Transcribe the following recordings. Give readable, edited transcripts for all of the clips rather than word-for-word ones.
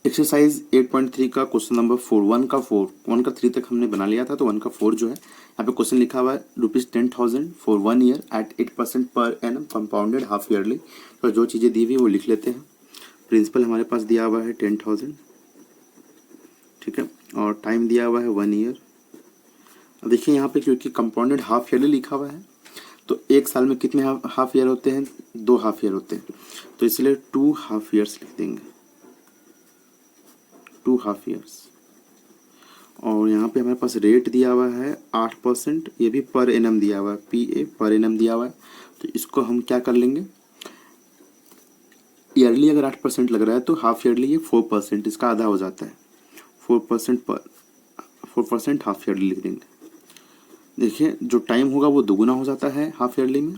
Exercise 8.3 का question number 4 1 का 3 तक हमने बना लिया था। तो 1 का 4 जो है यहाँ पे क्वेश्चन लिखा हुआ है ₹10,000 फॉर 1 ईयर एट 8% पर एनम कंपाउंडेड हाफ ईयरली। तो जो चीज़ें दी हुई वो लिख लेते हैं। प्रिंसिपल हमारे पास दिया हुआ है 10,000, ठीक है, और टाइम दिया हुआ है 1 ईयर। अब देखिए यहाँ पे क्योंकि कंपाउंडेड हाफ ईयरली लिखा हुआ है तो एक साल में कितने हाफ ईयर होते हैं? 2 हाफ ईयर होते हैं, तो इसलिए 2 हाफ ईयर्स लिख देंगे, 2 हाफ ईयर्स। और यहाँ पे हमारे पास रेट दिया हुआ है 8%, ये भी पर एनम दिया हुआ है, PA पर एनम दिया हुआ है। तो इसको हम क्या कर लेंगे, ईयरली अगर 8% लग रहा है तो हाफ ईयरली ये 4%, इसका आधा हो जाता है, 4% हाफ ईयरली लिख देंगे। देखिए जो टाइम होगा वो दुगुना हो जाता है हाफ ईयरली में,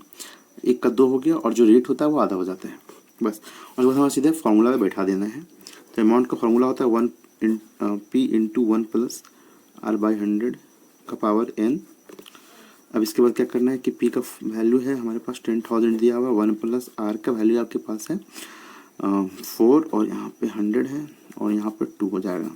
1 का 2 हो गया, और जो रेट होता है वो आधा हो जाता है बस। और बस हमें सीधे फॉर्मूला में बैठा देना है। तो अमाउंट का फॉर्मूला होता है P इंटू 1 प्लस R/100 का पावर n। अब इसके बाद क्या करना है कि P का वैल्यू है हमारे पास 10,000 दिया हुआ, 1 प्लस R का वैल्यू आपके पास है 4, और यहाँ पे 100 है, और यहाँ पे 2 हो जाएगा।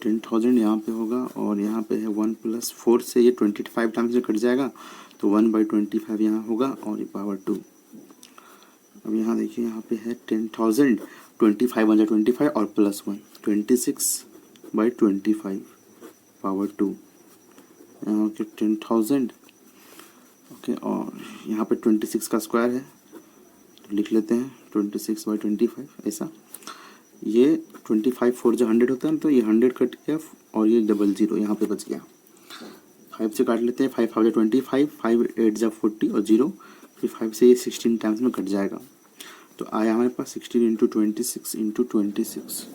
10,000 यहाँ पे होगा, और यहाँ पे है 1 प्लस 4 से ये 25 टाइम्स से कट जाएगा, तो 1/25 यहाँ होगा, और ये पावर 2। अब यहाँ देखिए यहाँ पे है 10,000, 25 और प्लस 1, 26/25 पावर 2। यहाँ पे 10,000, ओके, और यहाँ पे 26 का स्क्वायर है तो लिख लेते हैं 26/25 ऐसा। ये 25 4 जो 100 होता है तो ये 100 कट गया, और ये 00 यहाँ पे बच गया। 5 से काट लेते हैं, 5 5 25, 5 8 जा 40, और 0, फिर 5 से ये 16 टाइम्स में कट जाएगा। तो आया हमारे पास 16 इंटू 26।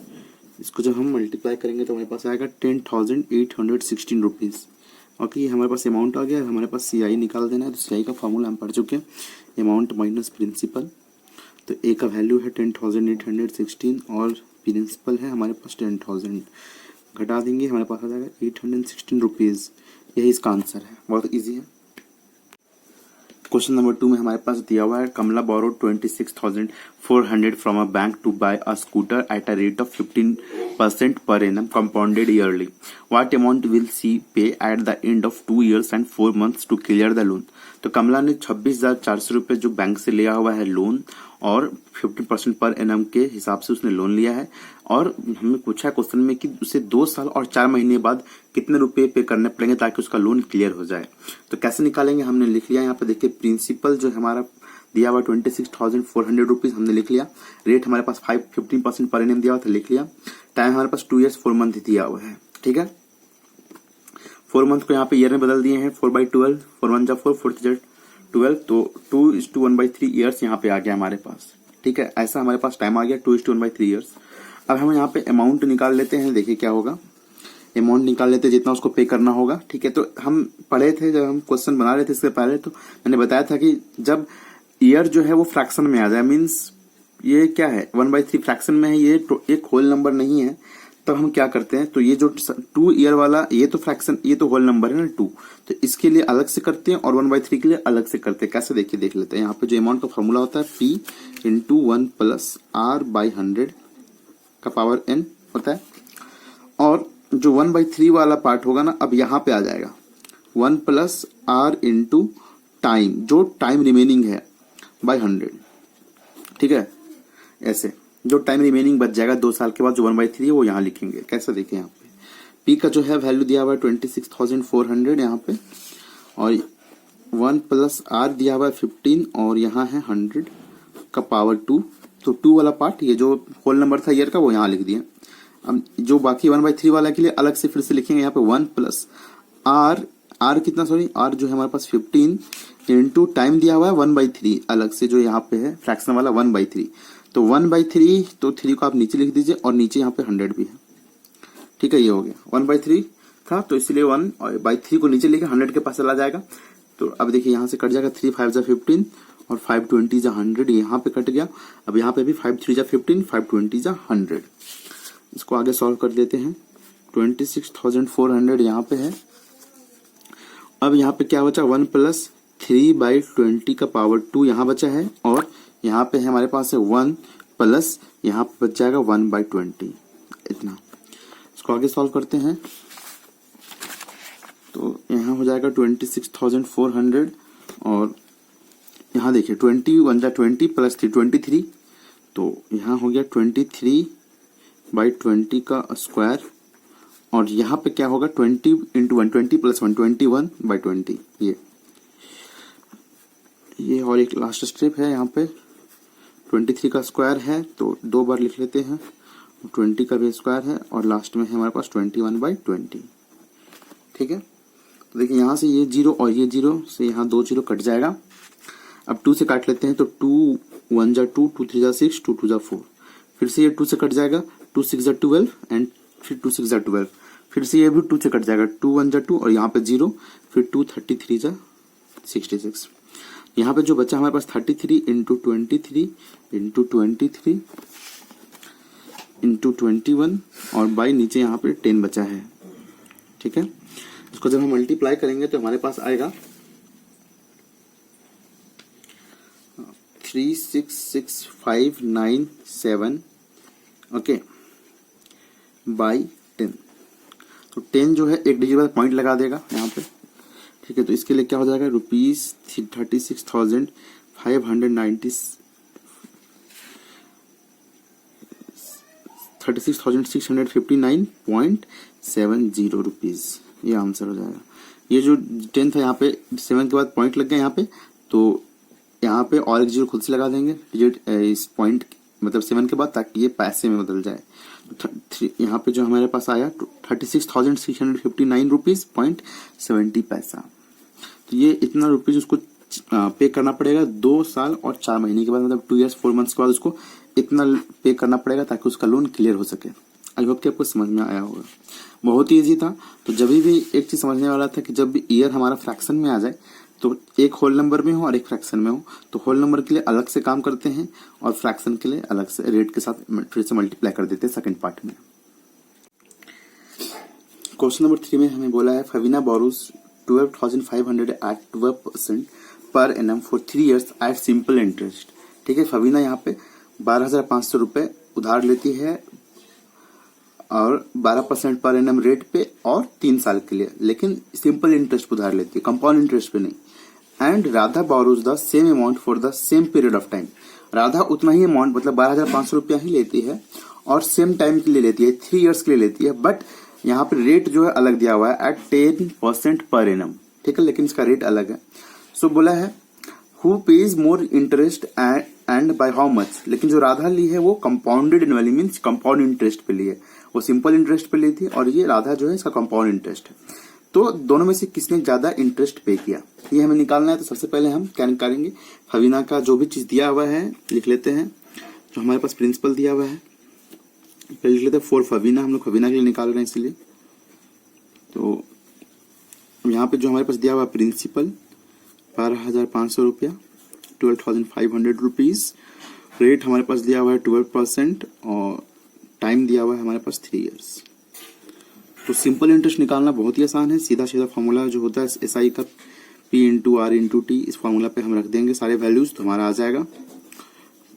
इसको जब हम मल्टीप्लाई करेंगे तो हमारे पास आएगा 10,816 रुपीज़। ओके, ये हमारे पास अमाउंट आ गया। हमारे पास CI निकाल देना है, तो CI का फॉर्मूला हम पढ़ चुके हैं, अमाउंट माइनस प्रिंसिपल। तो A का वैल्यू है 10,816, और प्रिंसिपल है हमारे पास 10,000, घटा देंगे हमारे पास आ जाएगा 816 रुपीज़। यही इसका आंसर है, बहुत ईजी है। क्वेश्चन नंबर 2 में हमारे पास दिया हुआ है Kamala borrowed 26,400 from a bank to buy a scooter at a rate of 15% per annum compounded yearly. What amount will she pay at the end of 2 years and 4 months to clear the loan. तो कमला ने 26,400 रुपये जो bank से लिया हुआ है loan, और 15% per annum के हिसाब से उसने लोन लिया है, और हमें पूछा है क्वेश्चन में कि उसे 2 साल और 4 महीने बाद कितने रुपए पे करने पड़ेंगे ताकि उसका लोन क्लियर हो जाए। तो कैसे निकालेंगे, हमने लिख लिया यहाँ पे। देखिए प्रिंसिपल जो हमारा दिया हुआ 26,400 रुपीज हमने लिख लिया, रेट हमारे पास 15% पर एनम दिया हुआ था, लिख लिया। टाइम हमारे पास 2 years 4 month दिया हुआ है, ठीक है। 4 month को यहाँ पे ईयर में बदल दिए हैं, 4/12, 4 1 जा 4, 4 3 जा 12, तो 2:1/3 ईयर्स यहाँ पे आ गया हमारे पास, ठीक है। ऐसा हमारे पास टाइम आ गया 2:1/3 ईयर्स। अब हम यहाँ पे अमाउंट निकाल लेते हैं, देखिए क्या होगा। अमाउंट निकाल लेते हैं जितना उसको पे करना होगा, ठीक है। तो हम पढ़े थे जब हम क्वेश्चन बना रहे थे इससे पहले, तो मैंने बताया था कि जब ईयर जो है वो फ्रैक्शन में आ जाए, मीन्स ये क्या है 1/3 फ्रैक्शन में है, ये एक होल नंबर नहीं है, तब हम क्या करते हैं, तो ये जो 2 ईयर वाला ये तो फ्रैक्शन, ये तो होल नंबर है ना 2, तो इसके लिए अलग से करते हैं और 1/3 के लिए अलग से करते हैं। कैसे देखिए देख लेते हैं। यहाँ पे जो अमाउंट का फॉर्मूला होता है P इंटू 1 प्लस R/100 का पावर n होता है, और जो 1/3 वाला पार्ट होगा ना, अब यहाँ पे आ जाएगा 1 प्लस R इंटू टाइम, जो टाइम रिमेनिंग है बाय 100, ठीक है। ऐसे जो टाइम रिमेनिंग बच जाएगा 2 साल के बाद, जो 1/3 है वो यहाँ लिखेंगे। कैसे देखें, यहाँ पे P का जो है वैल्यू दिया हुआ है 26,400 यहाँ पे, और 1 प्लस R दिया हुआ है 15, और यहाँ है 100 का पावर 2। तो 2 वाला पार्ट, ये जो होल नंबर था ईयर का, वो यहाँ लिख दिया। अब जो बाकी 1/3 वाला के लिए अलग से फिर से लिखेंगे, यहाँ पे 1 प्लस R कितना, सॉरी R जो है हमारे पास 15 इंटू टाइम दिया हुआ है 1/3 अलग से, जो यहाँ पे है फ्रैक्शन वाला 1/3। तो 1/3, तो 3 को आप नीचे लिख दीजिए, और नीचे यहाँ पे 100 भी है, ठीक है। ये हो गया 1/3 था, तो इसलिए 1/3 को नीचे लेके 100 के पास चला जाएगा। तो अब देखिए यहाँ से कट जाएगा, 3 5 जा 15, और 5 20 जा 100, यहाँ पे कट गया। अब यहाँ पे भी 5 3 जा 15, 5 20 जा 100। इसको आगे सॉल्व कर देते हैं। 26,400 यहाँ पे है। अब यहाँ पे क्या बचा, 1 प्लस 3/20 का पावर 2 यहाँ बचा है, और यहाँ पे है हमारे पास है 1 प्लस यहाँ पे बच जाएगा 1/20 इतना। इसको आगे सॉल्व करते हैं तो यहाँ हो जाएगा 26,400 और यहाँ देखिए 21 जा 20 प्लस 3 23, तो यहाँ हो गया 23/20 का स्क्वायर और यहाँ पे क्या होगा 20 × 1 20 प्लस 1 21/20 ये और एक लास्ट स्टेप है। यहाँ पे 23 का स्क्वायर है तो 2 बार लिख लेते हैं, 20 का भी स्क्वायर है और लास्ट में है हमारे पास 21/20। ठीक है, तो देखिए यहाँ से ये 0 और ये 0 से यहाँ 2 0 कट जाएगा। अब 2 से काट लेते हैं तो 2 1 जा 2, 2 3 जा 6, 2 2 जा 4, फिर से ये 2 से कट जाएगा, 2 6 जा 12 एंड फिर 2 6 जा 12, फिर से ये भी 2 से कट जाएगा, 2 1 जा 2 और यहाँ पे 0, फिर 2 33 जा 66। यहाँ पे जो बचा हमारे पास 33 × 23 × 23 × 21 और बाई नीचे यहाँ पे 10 बचा है। ठीक है, इसको जब हम मल्टीप्लाई करेंगे तो हमारे पास आएगा 366,597 ओके बाई 10। तो 10 जो है एक डिजिट बाद पॉइंट लगा देगा यहाँ पे। ठीक है, तो इसके लिए क्या हो जाएगा ₹36,659.70 रुपीज, ये आंसर हो जाएगा। ये जो 10 था यहाँ पे 7 के बाद पॉइंट लग गया यहाँ पे, तो यहाँ पे और एक 0 खुद से लगा देंगे डिजिट इस पॉइंट मतलब 7 के बाद, ताकि ये पैसे में बदल जाए। यहाँ पे जो हमारे पास आया 36,659 रुपीज .70। तो ये इतना रुपीज उसको पे करना पड़ेगा 2 साल और 4 महीने के बाद, मतलब 2 years 4 months के बाद उसको इतना पे करना पड़ेगा ताकि उसका लोन क्लियर हो सके। आई होप कि आपको समझ में आया होगा, बहुत ही ईजी था। तो जब भी एक चीज समझने वाला था कि जब भी ईयर हमारा फ्रैक्शन में आ जाए तो एक होल नंबर में हो और एक फ्रैक्शन में हो, तो होल नंबर के लिए अलग से काम करते हैं और फ्रैक्शन के लिए अलग से रेट के साथ फिर से मल्टीप्लाई कर देते हैं सेकंड पार्ट में। क्वेश्चन नंबर 3 में हमें बोला है फवीना borrows 12,500 at 12% per annum for 3 years at simple interest. ठीक है, फवीना यहाँ पे 12,500 रुपए उधार लेती है और 12% पर एनम रेट पे और 3 साल के लिए, लेकिन सिंपल इंटरेस्ट पे उधार लेती है, कंपाउंड इंटरेस्ट पे नहीं। And Radha borrows the same amount for the same period of time. Radha उतना ही अमाउंट मतलब 12,500 रुपया ही लेती है और सेम टाइम के लिए लेती है, 3 years के लिए लेती है, बट यहाँ पे रेट जो है अलग दिया हुआ है एट 10% पर एनम। ठीक है, लेकिन इसका रेट अलग है। सो बोला है who page more interest and by how much. लेकिन जो राधा ली है वो compounded annually means compound interest पे ली है, वो सिंपल इंटरेस्ट पे ली थी और ये राधा जो है इसका कंपाउंड इंटरेस्ट है। तो दोनों में से किसने ज्यादा इंटरेस्ट पे किया ये हमें निकालना है। तो सबसे पहले हम क्या निकालेंगे, फवीना का जो भी चीज दिया हुआ है लिख लेते हैं। जो हमारे पास प्रिंसिपल दिया हुआ है पहले लिख लेते हैं फॉर फवीना, हम लोग फवीना के लिए निकाल रहे हैं इसलिए। तो यहाँ पे जो हमारे पास दिया हुआ प्रिंसिपल 12,500 रुपया 12,500 रुपीज, रेट हमारे पास दिया हुआ है 12% और टाइम दिया हुआ है हमारे पास 3 years। तो सिंपल इंटरेस्ट निकालना बहुत ही आसान है, सीधा सीधा फॉर्मूला जो होता है SI का P × R × T, इस फॉर्मूला पे हम रख देंगे सारे वैल्यूज तो हमारा आ जाएगा।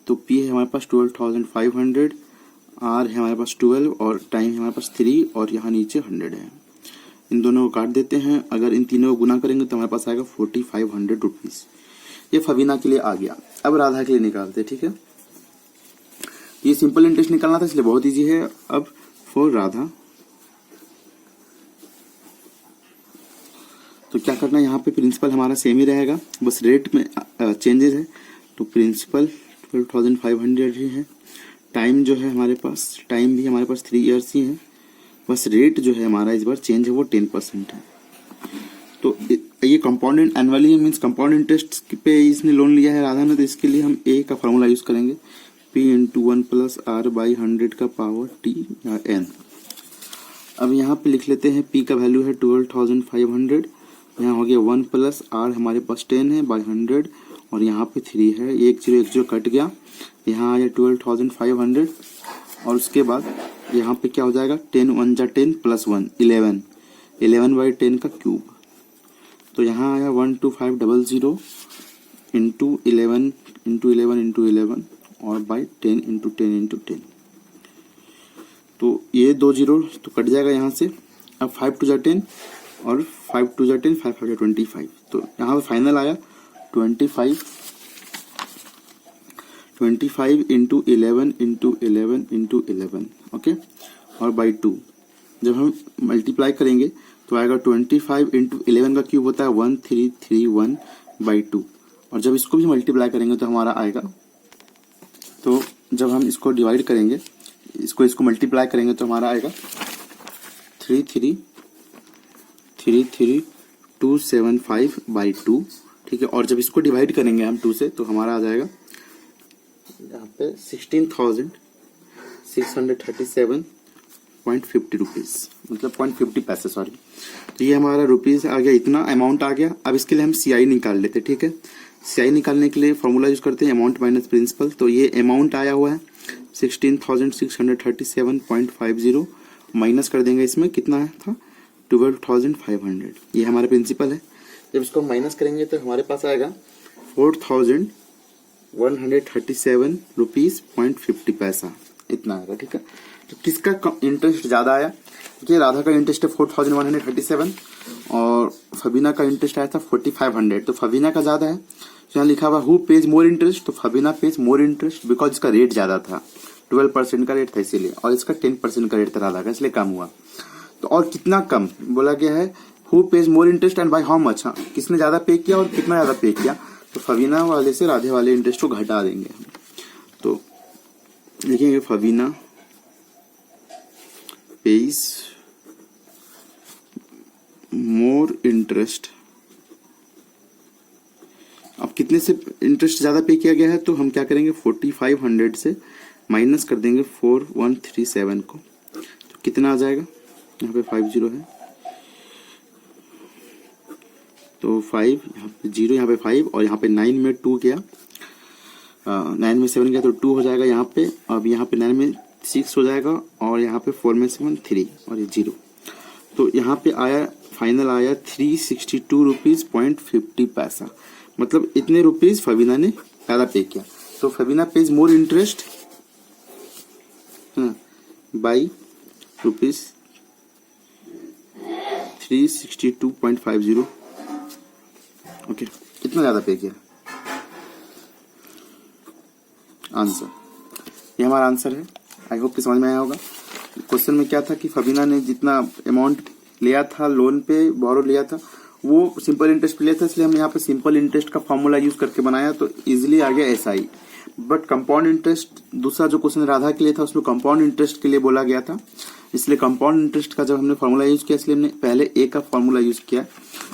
तो P है हमारे पास 12,500, R है हमारे पास 12 और टाइम है हमारे पास 3 और यहाँ नीचे 100 है। इन दोनों को काट देते हैं, अगर इन तीनों को गुना करेंगे तो हमारे पास आएगा 4,500 रुपीज। ये फवीना के लिए आ गया। अब राधा के लिए निकालते हैं। ठीक है, ये सिंपल इंटरेस्ट निकालना था इसलिए बहुत इजी है। अब फॉर राधा तो क्या करना है, यहाँ पे प्रिंसिपल हमारा सेम ही रहेगा, बस रेट में चेंजेस है। तो प्रिंसिपल 12,500 ही है, टाइम जो है हमारे पास, टाइम भी हमारे पास 3 years ही है, बस रेट जो है हमारा इस बार चेंज है वो 10% है। तो ये compounded annually means compound interest पे इसने लोन लिया है राधा ने, तो इसके लिए हम A का फॉर्मूला यूज करेंगे P × 1 + R/100 का पावर T या N। अब यहाँ पे लिख लेते हैं P का वैल्यू है 12,500, यहाँ हो गया 1 + R हमारे पास 10 है बाई 100 और यहाँ पे 3 है, 1 0 कट गया, यहाँ आया 12,500 और उसके बाद यहाँ पे क्या हो जाएगा 10 1 जा 10 + 1 11, 11/10 का क्यूब। तो यहाँ आया 12500 × 11 × 11 × 11 और बाई 10 इंटू 10 इंटू 10। तो ये 2 जीरो तो कट जाएगा यहाँ से। अब 5 टू जा 10 और 5 टू जा 10, 5 5 जा 25। तो यहाँ पे फाइनल आया 25 इंटू 11 इंटू 11 इंटू 11, ओके, और बाई 2। जब हम मल्टीप्लाई करेंगे तो आएगा 25 इंटू 11 का क्यूब होता है 1331 बाई 2। और जब इसको भी मल्टीप्लाई करेंगे तो हमारा आएगा, तो जब हम इसको डिवाइड करेंगे, इसको मल्टीप्लाई करेंगे तो हमारा आएगा 33275 बाई 2, ठीक है। और जब इसको डिवाइड करेंगे हम 2 से तो हमारा आ जाएगा यहाँ पे 16,637.50 रुपीज़, मतलब 0.50 पैसे, सॉरी। तो ये हमारा रुपीज़ आ गया, इतना अमाउंट आ गया। अब इसके लिए हम CI निकाल लेते हैं, ठीक है। CI निकालने के लिए फॉर्मूला यूज करते हैं अमाउंट माइनस प्रिंसिपल। तो ये अमाउंट आया हुआ है 16,637.50, माइनस कर देंगे इसमें कितना था 12,500। ये हमारा प्रिंसिपल है। जब इसको माइनस करेंगे तो हमारे पास आएगा 4,137 रुपीज़ 0.50 पैसा, इतना आएगा, ठीक है। तो किसका इंटरेस्ट ज़्यादा आया? देखिए राधा का इंटरेस्ट है 4,137 और फबीना का इंटरेस्ट आया था 4,500। तो फबीना का ज़्यादा है, तो यहाँ लिखा हुआ हु पेज मोर इंटरेस्ट, तो Fabina pays more interest because इसका रेट ज़्यादा था, 12% का रेट था इसीलिए, और इसका 10% का रेट था राधा का, इसलिए कम हुआ। तो और कितना कम बोला गया है, who page more interest and by how much, हाँ किसने ज़्यादा पे किया और कितना ज़्यादा पे किया। तो फबीना वाले से राधे वाले इंटरेस्ट को घटा देंगे हम। तो लिखेंगे फबीना पेज मोर इंटरेस्ट। अब कितने से इंटरेस्ट ज्यादा पे किया गया है, तो हम क्या करेंगे 4,500 से माइनस कर देंगे 4,137 को। तो कितना आ जाएगा, यहाँ पे 50 है, तो 5 यहाँ पे 0, यहाँ पे 5 और यहाँ पे 9 में 2 गया, 9 में 7 गया तो 2 हो जाएगा यहाँ पे। अब यहाँ पे 9 में 6 हो जाएगा और यहाँ पे 4 में 7 3 और ये 0। तो यहाँ पे आया फाइनल आया 362 रुपीज़ 0.50 पैसा, मतलब इतने रुपीज़ फबीना ने ज़्यादा पे किया। तो Fabina pays more interest by rupees 362.50, okay, इतना ज़्यादा पे किया। आंसर, ये हमारा आंसर है। आई होप कि समझ में आया होगा। क्वेश्चन में क्या था कि फबीना ने जितना अमाउंट लिया था लोन पे, बोरो लिया था, वो सिंपल इंटरेस्ट पे लिया था, इसलिए हम यहाँ पे सिंपल इंटरेस्ट का फॉर्मूला यूज करके बनाया, तो इजीली आ गया SI। बट कंपाउंड इंटरेस्ट, दूसरा जो क्वेश्चन राधा के लिए था उसमें कंपाउंड इंटरेस्ट के लिए बोला गया था, इसलिए कंपाउंड इंटरेस्ट का जब हमने फॉर्मूला यूज किया, इसलिए हमने पहले A का फॉर्मूला यूज किया,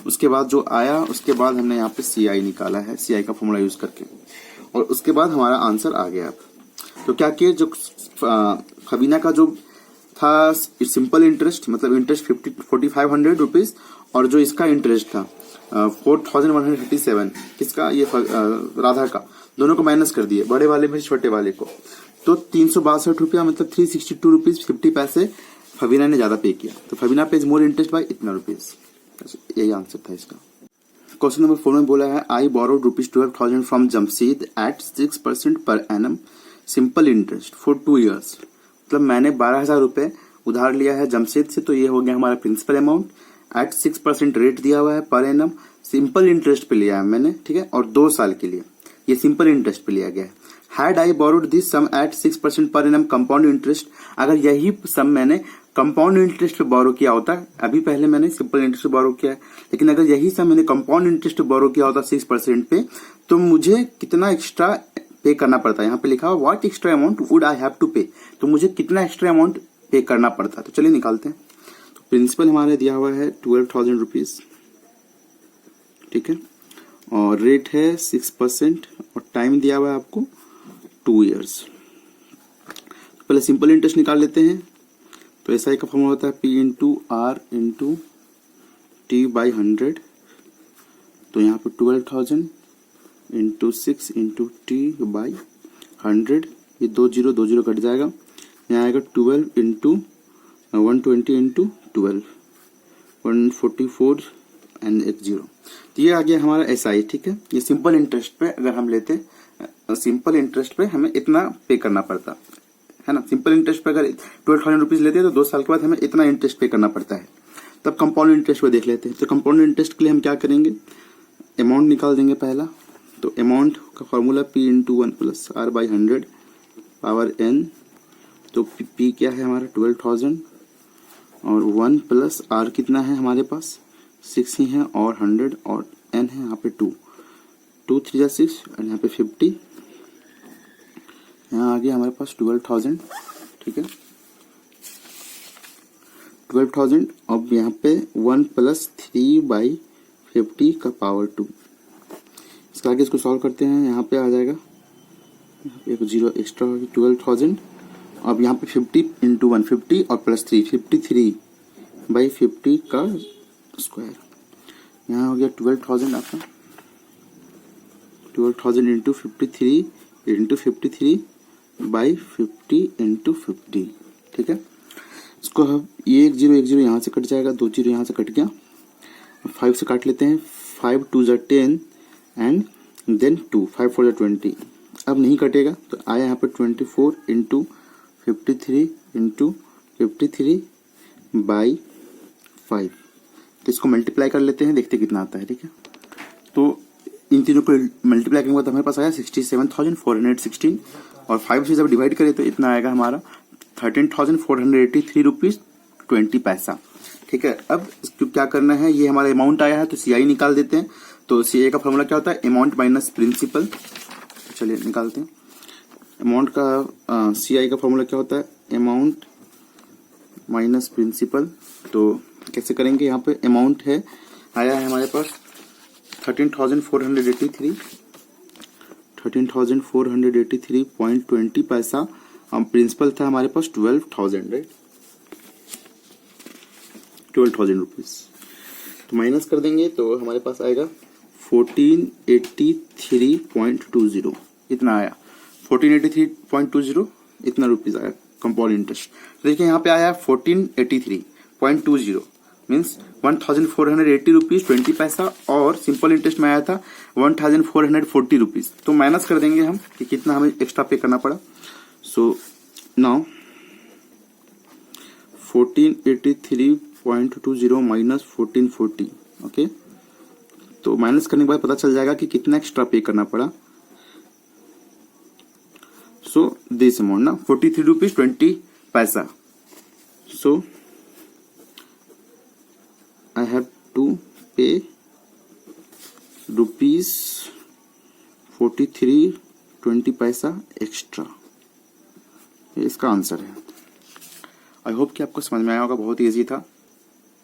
उसके बाद जो आया उसके बाद हमने यहाँ पे CI निकाला है, CI का फॉर्मूला यूज करके, और उसके बाद हमारा आंसर आ गया। तो क्या किया, जो फबीना का जो था सिंपल इंटरेस्ट, मतलब इंटरेस्ट 4,500 रुपीज, और जो इसका इंटरेस्ट था 4,137, किसका, ये राधा का, दोनों को माइनस कर दिए, बड़े वाले में छोटे वाले को। तो 362 रुपया, मतलब 362 रुपीज 50 पैसे फबीना ने ज्यादा पे किया। तो Fabina pays more interest by इतना रुपीज, यही आंसर था इसका। क्वेश्चन नंबर 4 में बोला है I borrowed rupees 12,000 from Jamshed at 6% per annum simple interest for 2 years। मतलब मैंने 12,000 रुपए उधार लिया है जमशेद से, तो ये हो गया हमारा प्रिंसिपल अमाउंट एट 6% रेट दिया हुआ है पर एनम, सिंपल इंटरेस्ट पे लिया है मैंने, ठीक है, और 2 साल के लिए ये सिंपल इंटरेस्ट पे लिया गया है। Had I borrowed this sum at 6% per annum compound interest, अगर यही सम मैंने कंपाउंड इंटरेस्ट पे बोरो किया होता, अभी पहले मैंने सिंपल इंटरेस्ट पे बोरो किया है, लेकिन अगर यही सम मैंने कंपाउंड इंटरेस्ट पे बोरो किया होता 6% पे, तो मुझे कितना एक्स्ट्रा पे करना पड़ता है। यहाँ पे लिखा हुआ what extra amount would I have to pay, तो मुझे कितना एक्स्ट्रा अमाउंट पे करना पड़ता है। तो चलिए निकालते हैं। तो प्रिंसिपल हमारे दिया हुआ है 12,000 रुपीज, ठीक है, और रेट है 6% और टाइम दिया हुआ है आपको 2 years। पहले सिंपल इंटरेस्ट निकाल लेते हैं। तो एसआई का फॉर्मूला होता है P into R into T by 100। तो यहाँ पे 12,000 इंटू 6 इंटू टी बाई 100, ये 2 0 कट जाएगा, यहाँ आएगा 12 इंटू 120 इंटू 12, 144 एंड एक 0। तो ये आ गया हमारा SI, ठीक है। ये सिंपल इंटरेस्ट पे अगर हम लेते सिंपल इंटरेस्ट पे हमें इतना पे करना पड़ता है ना। सिंपल इंटरेस्ट पे अगर 12,000 रुपीज लेते हैं तो 2 साल के बाद हमें इतना इंटरेस्ट पे करना पड़ता है। तब कंपाउंड इंटरेस्ट पे देख लेते हैं। तो कंपाउंड इंटरेस्ट के लिए हम क्या करेंगे, अमाउंट निकाल देंगे पहला। तो अमाउंट का formula P × 1 + R/100 power n। तो P क्या है हमारा 12,000 और 1 + R कितना है हमारे पास 6 ही है और 100 और n है यहाँ पे 2 3 6 और यहाँ पे 50। यहाँ आ गया हमारे पास 12,000। ठीक है 12,000। अब यहाँ पे 1 + 3/50 का पावर 2। इसका आगे इसको सॉल्व करते हैं। यहाँ पे आ जाएगा एक 0 एक्स्ट्रा 12,000। अब यहाँ पे 50 × 1 50 और +3 53/50 का स्क्वायर। यहाँ हो गया 12,000 आपका 12,000 × 53 × 53/50 × 50। ठीक है इसको हम ये 1 0 यहाँ से कट जाएगा, 2 0 यहाँ से कट गया, 5 से काट लेते हैं। 5 2 = 10 एंड देन 2 5 4 = 20। अब नहीं कटेगा तो आया यहाँ पे 24 × 53 × 53/5। तो इसको मल्टीप्लाई कर लेते हैं, देखते कितना आता है। ठीक है तो इन तीनों को मल्टीप्लाई करने के बाद हमारे पास आया 67,416 और 5 से जब डिवाइड करें तो इतना आएगा हमारा 13,483 रुपीज 20 पैसा। ठीक है अब इसको क्या करना है, ये हमारा अमाउंट आया है तो CI निकाल देते हैं। तो CI का फॉर्मूला क्या होता है, अमाउंट माइनस प्रिंसिपल। चलिए निकालते हैं। अमाउंट का CI का फॉर्मूला क्या होता है, अमाउंट माइनस प्रिंसिपल। तो कैसे करेंगे, यहाँ पे अमाउंट है आया है हमारे पास 13,483.20 पैसा। प्रिंसिपल था हमारे पास 12,000 राइट 12,000 रुपीज। तो माइनस कर देंगे तो हमारे पास आएगा 1483.20। इतना आया 1483.20 इतना रुपीज आया कंपाउंड इंटरेस्ट। तो देखिए यहाँ पे आया 1483.20 मीन्स 1,480 रुपीज 20 पैसा और सिंपल इंटरेस्ट में आया था 1,440 रुपीज। तो माइनस कर देंगे हम कि कितना हमें एक्स्ट्रा पे करना पड़ा। So now 1483.20 minus 1440। ओके तो माइनस करने के बाद पता चल जाएगा कि कितना एक्स्ट्रा पे करना पड़ा। सो दिस अमाउंट ना 43 रुपीज 20 पैसा। सो I have to pay rupees 43.20 पैसा एक्स्ट्रा। ये इसका आंसर है। आई होप कि आपको समझ में आया होगा, बहुत ईजी था।